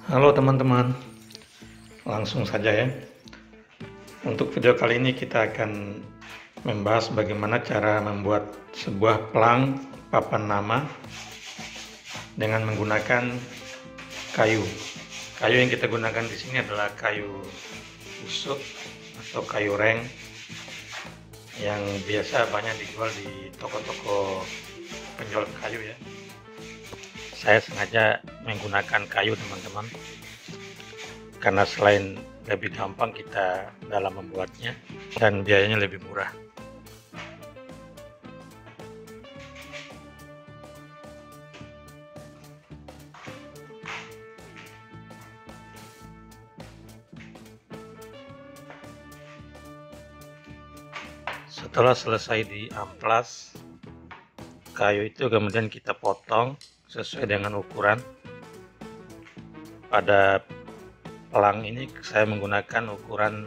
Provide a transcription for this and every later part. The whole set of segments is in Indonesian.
Halo teman-teman, langsung saja ya. Untuk video kali ini kita akan membahas bagaimana cara membuat sebuah pelang papan nama dengan menggunakan kayu. Kayu yang kita gunakan di sini adalah kayu busuk atau kayu reng yang biasa banyak dijual di toko-toko penjual kayu ya. Saya sengaja menggunakan kayu teman-teman, karena selain lebih gampang kita dalam membuatnya dan biayanya lebih murah. Setelah selesai diamplas, kayu itu kemudian kita potong sesuai dengan ukuran. Pada pelang ini saya menggunakan ukuran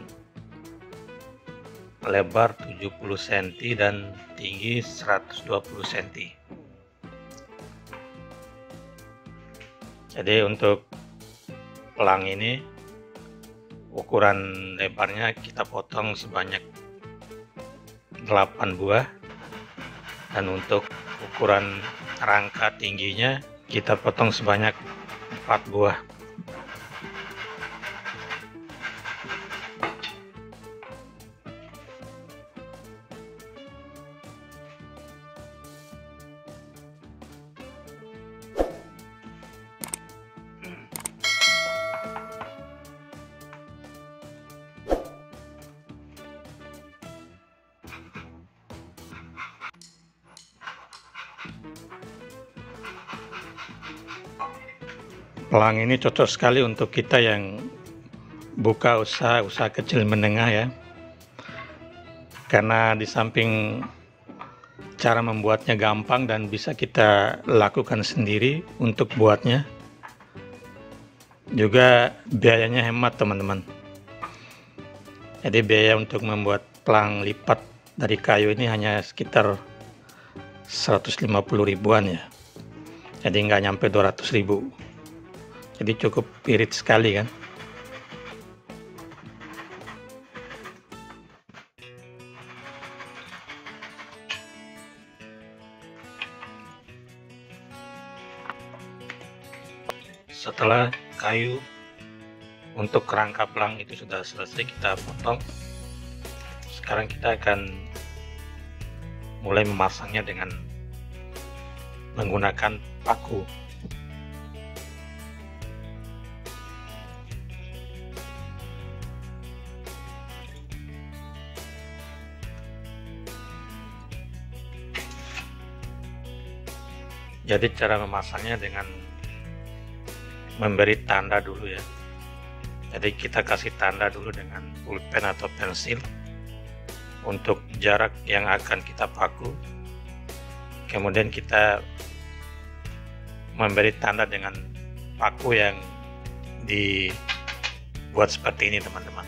lebar 70 cm dan tinggi 120 cm. Jadi untuk pelang ini ukuran lebarnya kita potong sebanyak 8 buah, dan untuk ukuran rangka tingginya kita potong sebanyak 4 buah. Pelang ini cocok sekali untuk kita yang buka usaha kecil menengah ya, karena di samping cara membuatnya gampang dan bisa kita lakukan sendiri untuk buatnya, juga biayanya hemat teman-teman. Jadi biaya untuk membuat pelang lipat dari kayu ini hanya sekitar 150 ribuan ya, jadi nggak nyampe 200 ribu. Jadi cukup irit sekali kan. Setelah kayu untuk kerangka pelang itu sudah selesai kita potong, sekarang kita akan mulai memasangnya dengan menggunakan paku. Jadi cara memasangnya dengan memberi tanda dulu ya. Jadi kita kasih tanda dulu dengan pulpen atau pensil untuk jarak yang akan kita paku. Kemudian kita memberi tanda dengan paku yang dibuat seperti ini teman-teman.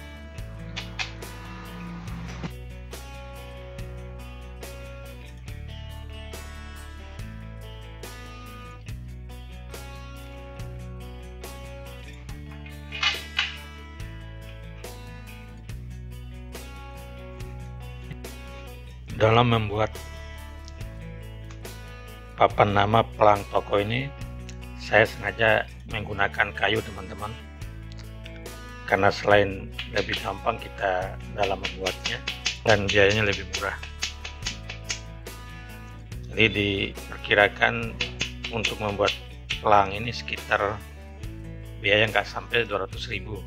Dalam membuat papan nama pelang toko ini, saya sengaja menggunakan kayu teman-teman, karena selain lebih gampang kita dalam membuatnya dan biayanya lebih murah. Jadi diperkirakan untuk membuat pelang ini sekitar biaya nggak sampai 200 ribu.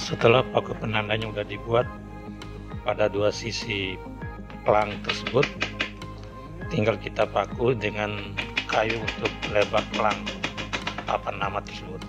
Setelah paku penandanya sudah dibuat pada dua sisi pelang tersebut, tinggal kita paku dengan kayu untuk lebar pelang papan nama tersebut.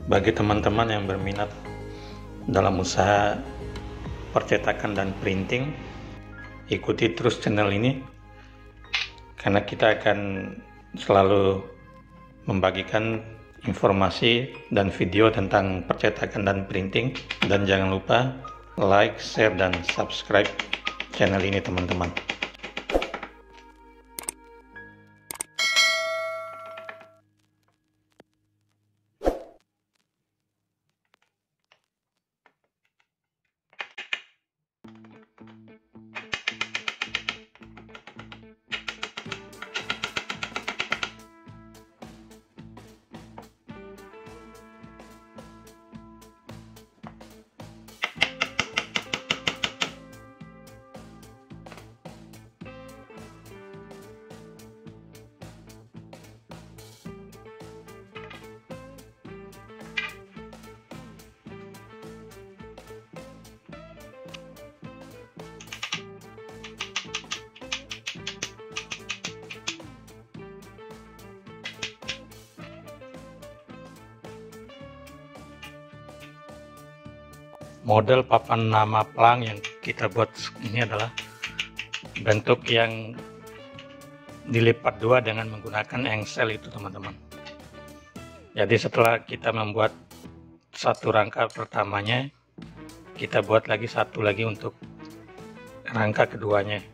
Bagi teman-teman yang berminat dalam usaha percetakan dan printing, ikuti terus channel ini karena kita akan selalu membagikan informasi dan video tentang percetakan dan printing. Dan jangan lupa like, share, dan subscribe channel ini teman-teman. Model papan nama pelang yang kita buat ini adalah bentuk yang dilipat dua dengan menggunakan engsel itu teman-teman. Jadi setelah kita membuat satu rangka pertamanya, kita buat lagi satu lagi untuk rangka keduanya.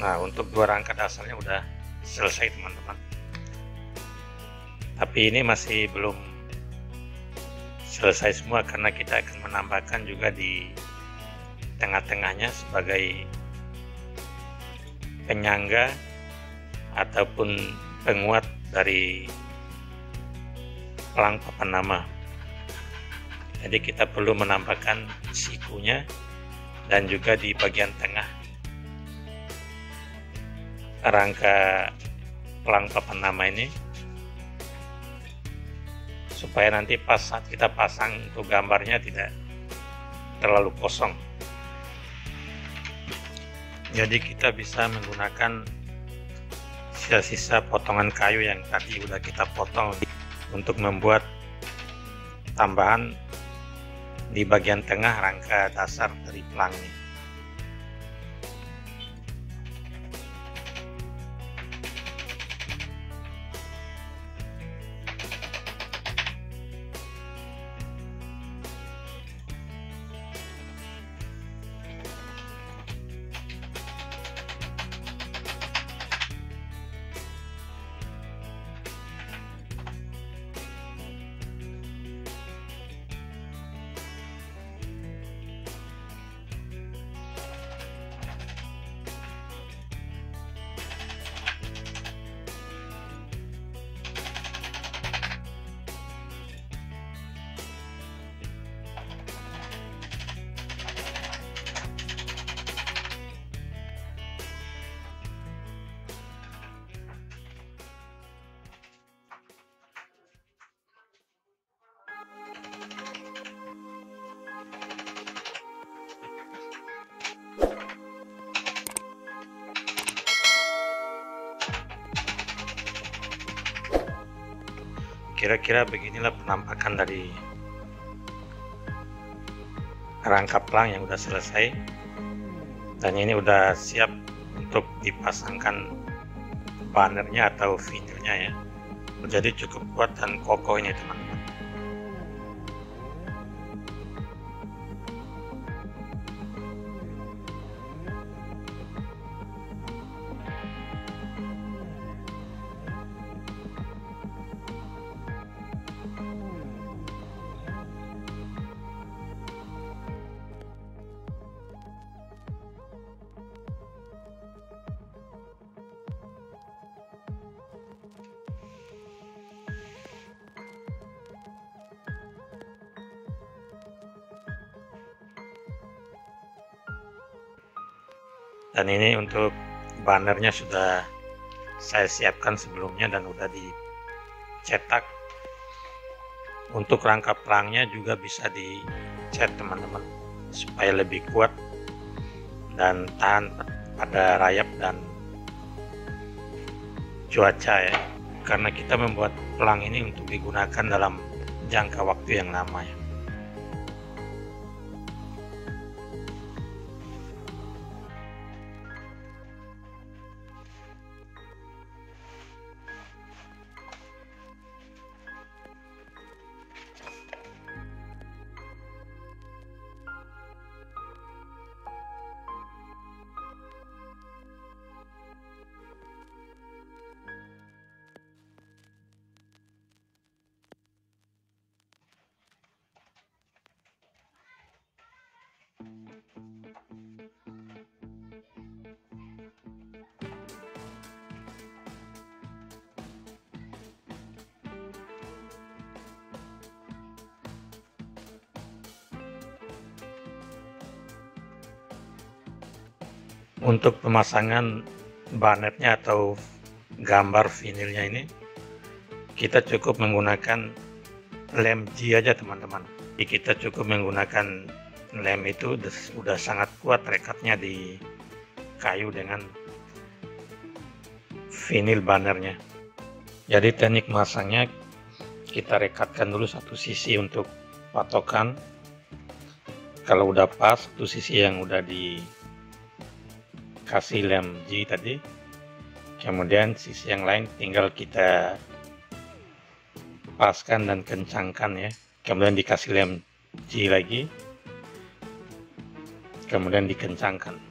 Nah, untuk dua rangka dasarnya udah selesai teman-teman. Tapi ini masih belum selesai semua karena kita akan menambahkan juga di tengah-tengahnya sebagai penyangga ataupun penguat dari pelang papan nama. Jadi kita perlu menambahkan sikunya dan juga di bagian tengah rangka pelang papan nama ini supaya nanti pas saat kita pasang untuk gambarnya tidak terlalu kosong. Jadi kita bisa menggunakan sisa-sisa potongan kayu yang tadi udah kita potong untuk membuat tambahan di bagian tengah rangka dasar dari pelangnya. Kira-kira beginilah penampakan dari rangka pelang yang udah selesai, dan ini udah siap untuk dipasangkan bannernya atau vinilnya ya. Jadi cukup kuat dan kokoh ini teman-teman. Dan ini untuk bannernya sudah saya siapkan sebelumnya dan udah dicetak. Untuk rangka pelangnya juga bisa dicat teman-teman, supaya lebih kuat dan tahan pada rayap dan cuaca ya, karena kita membuat pelang ini untuk digunakan dalam jangka waktu yang lama ya. Untuk pemasangan bannernya atau gambar vinilnya ini, kita cukup menggunakan lem G aja teman-teman. Jadi kita cukup menggunakan lem itu udah sangat kuat rekatnya di kayu dengan vinil bannernya. Jadi teknik masangnya, kita rekatkan dulu satu sisi untuk patokan. Kalau udah pas satu sisi yang udah dikasih lem G tadi, kemudian sisi yang lain tinggal kita paskan dan kencangkan ya. Kemudian dikasih lem G lagi, kemudian dikencangkan.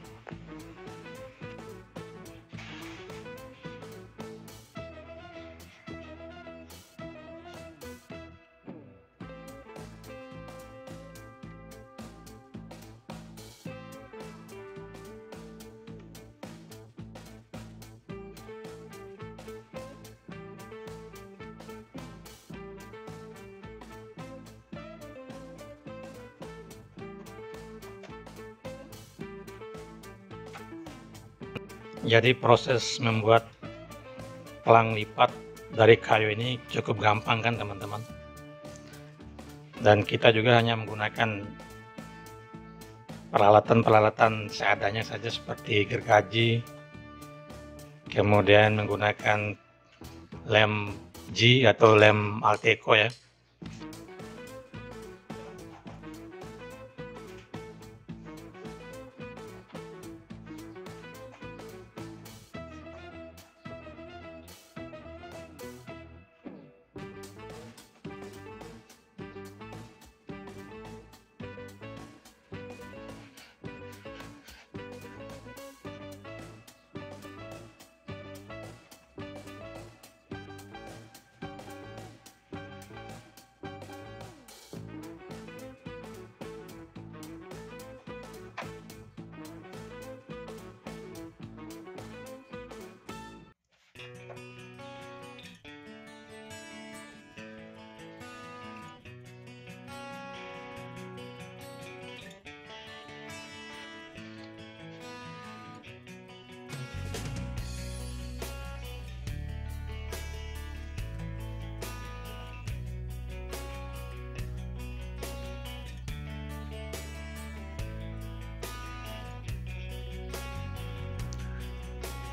Jadi proses membuat pelang lipat dari kayu ini cukup gampang kan teman-teman. dan kita juga hanya menggunakan peralatan-peralatan seadanya saja seperti gergaji, kemudian menggunakan lem G atau lem Alteco ya.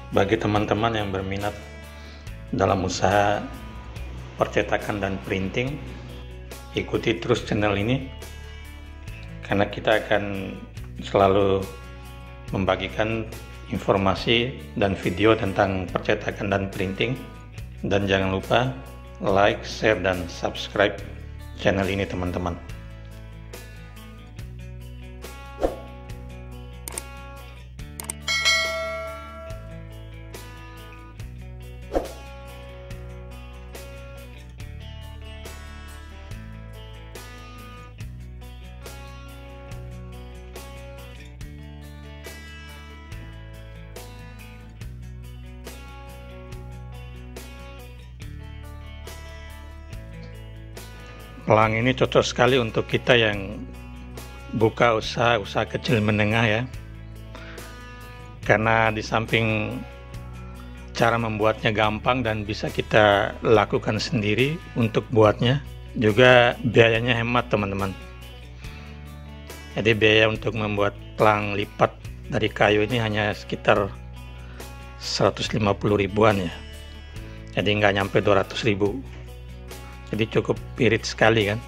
Bagi teman-teman yang berminat dalam usaha percetakan dan printing, ikuti terus channel ini karena kita akan selalu membagikan informasi dan video tentang percetakan dan printing. Dan jangan lupa like, share, dan subscribe channel ini teman-teman. Pelang ini cocok sekali untuk kita yang buka usaha kecil menengah ya, karena di samping cara membuatnya gampang dan bisa kita lakukan sendiri untuk buatnya, juga biayanya hemat teman-teman. Jadi biaya untuk membuat pelang lipat dari kayu ini hanya sekitar 150 ribuan ya, jadi nggak nyampe 200 ribu. Jadi cukup irit sekali kan.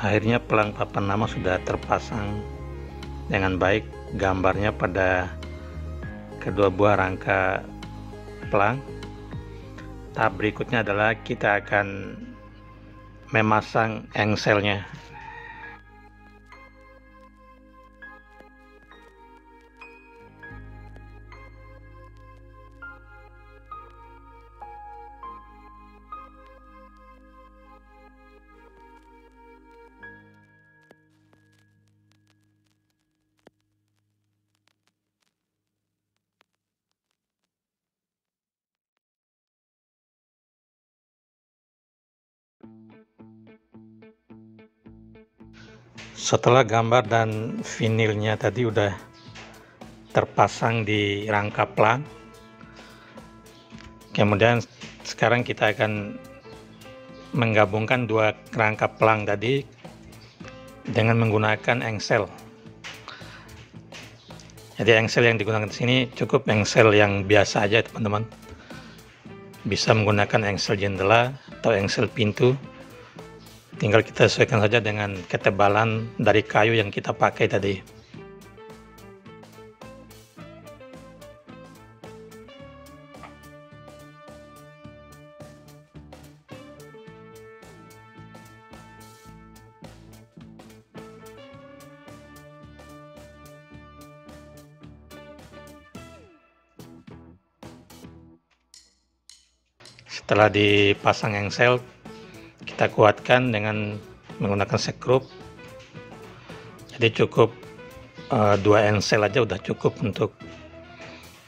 Akhirnya pelang papan nama sudah terpasang dengan baik, gambarnya pada kedua buah rangka pelang. Tahap berikutnya adalah kita akan memasang engselnya. Setelah gambar dan vinilnya tadi udah terpasang di rangka plang, kemudian sekarang kita akan menggabungkan dua rangka plang tadi dengan menggunakan engsel. Jadi engsel yang digunakan di sini cukup engsel yang biasa aja teman-teman. Bisa menggunakan engsel jendela atau engsel pintu. Tinggal kita sesuaikan saja dengan ketebalan dari kayu yang kita pakai tadi. Setelah dipasang engsel, kita kuatkan dengan menggunakan sekrup. Jadi cukup 2 engsel aja udah cukup untuk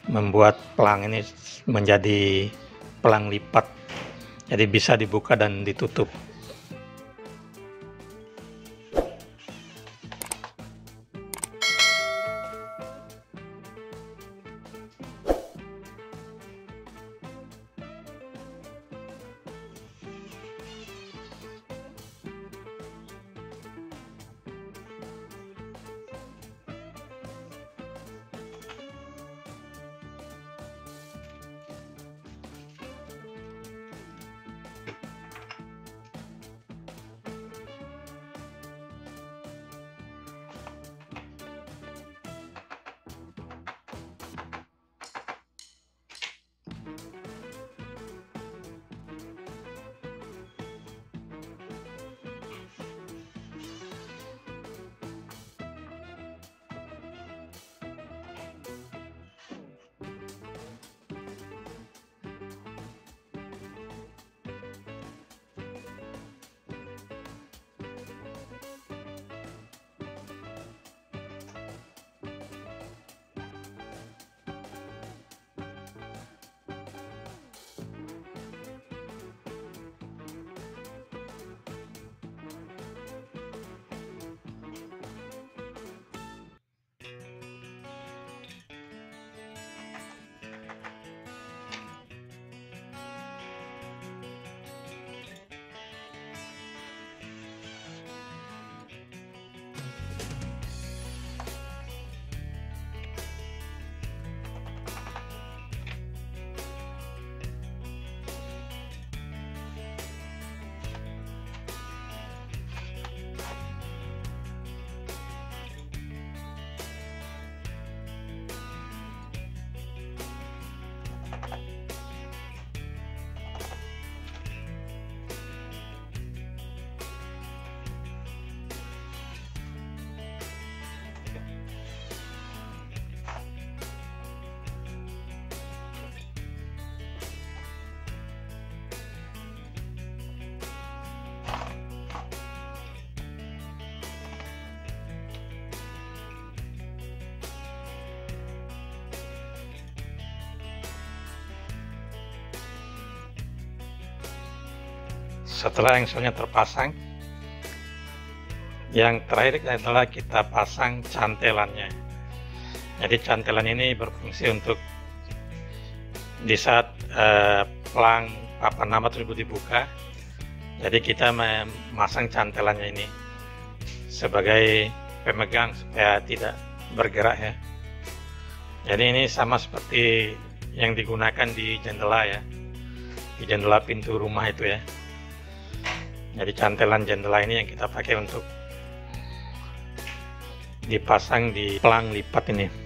membuat pelang ini menjadi pelang lipat. Jadi bisa dibuka dan ditutup. Setelah engselnya terpasang, yang terakhir adalah kita pasang cantelannya. Jadi cantelan ini berfungsi untuk di saat pelang papan nama tersebut dibuka, jadi kita memasang cantelannya ini sebagai pemegang supaya tidak bergerak ya. Jadi ini sama seperti yang digunakan di jendela ya, di jendela pintu rumah itu ya. Jadi cantelan jendela ini yang kita pakai untuk dipasang di pelang lipat ini.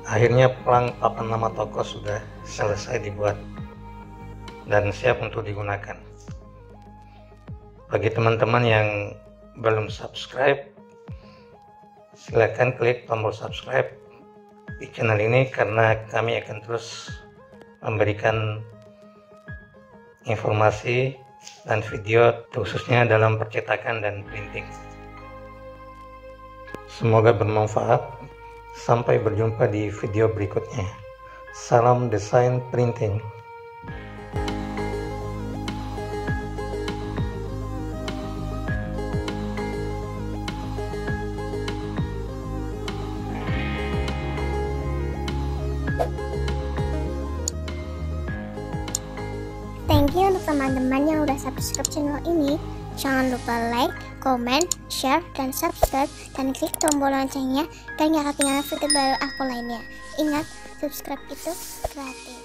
Akhirnya pelang papan nama toko sudah selesai dibuat dan siap untuk digunakan. Bagi teman-teman yang belum subscribe, silakan klik tombol subscribe di channel ini karena kami akan terus memberikan informasi dan video khususnya dalam percetakan dan printing. Semoga bermanfaat. Sampai berjumpa di video berikutnya. Salam desain printing. Thank you untuk teman-teman yang udah subscribe channel ini. Jangan lupa like, comment, share, dan subscribe, dan klik tombol loncengnya dan gak ketinggalan video baru aku lainnya. Ingat, subscribe itu gratis.